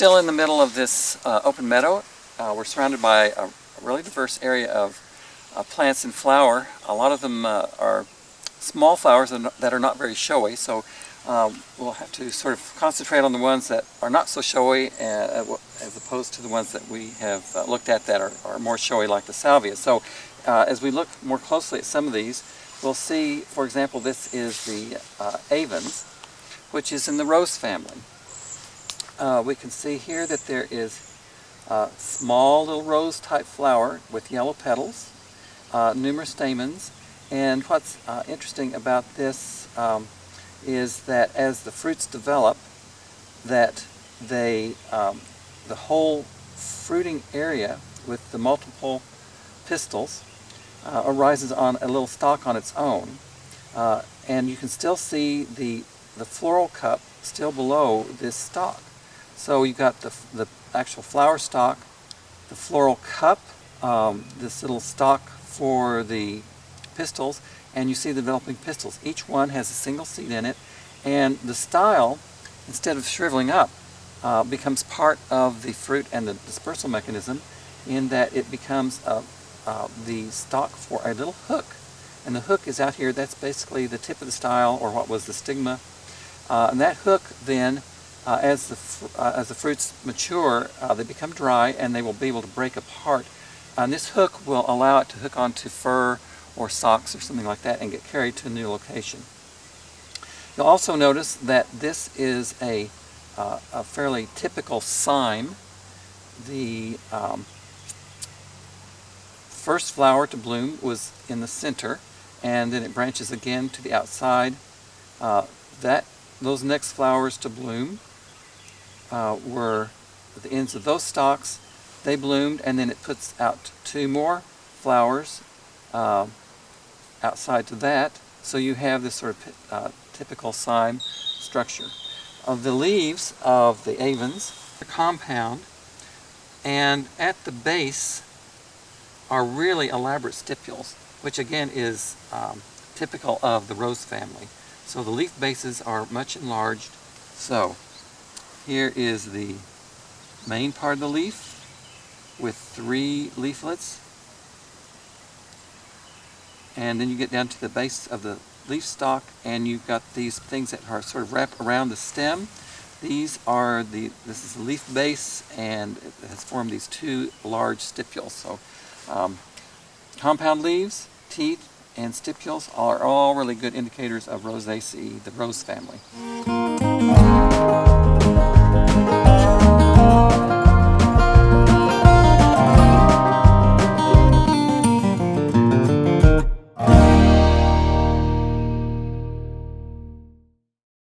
still in the middle of this open meadow. We're surrounded by a really diverse area of plants in flower. A lot of them are small flowers that are not very showy, so we'll have to sort of concentrate on the ones that are not so showy as opposed to the ones that we have looked at that are more showy, like the salvia. So as we look more closely at some of these, we'll see, for example, this is the Avens, which is in the rose family. We can see here that there is a small little rose type flower with yellow petals, numerous stamens, and what's interesting about this is that as the fruits develop, that the whole fruiting area with the multiple pistils arises on a little stalk on its own, and you can still see the floral cup still below this stalk. So you've got the actual flower stalk, the floral cup, this little stalk for the pistils, and you see the developing pistils. Each one has a single seed in it, and the style, instead of shriveling up, becomes part of the fruit and the dispersal mechanism, in that it becomes the stalk for a little hook. And the hook is out here. That's basically the tip of the style, or what was the stigma. And that hook then, as the fruits mature, they become dry and they will be able to break apart. And this hook will allow it to hook onto fur or socks or something like that and get carried to a new location. You'll also notice that this is a fairly typical cyme. The first flower to bloom was in the center, and then it branches again to the outside. Those next flowers to bloom were at the ends of those stalks. They bloomed, and then it puts out two more flowers outside to that. So you have this sort of typical cyme structure. The leaves of the Avens are compound, and at the base are really elaborate stipules, which again is typical of the rose family. So the leaf bases are much enlarged. So here is the main part of the leaf with 3 leaflets, and then you get down to the base of the leaf stalk, and you've got these things that are sort of wrapped around the stem. This is the leaf base, and it has formed these 2 large stipules. So compound leaves, teeth, and stipules are all really good indicators of Rosaceae, the rose family.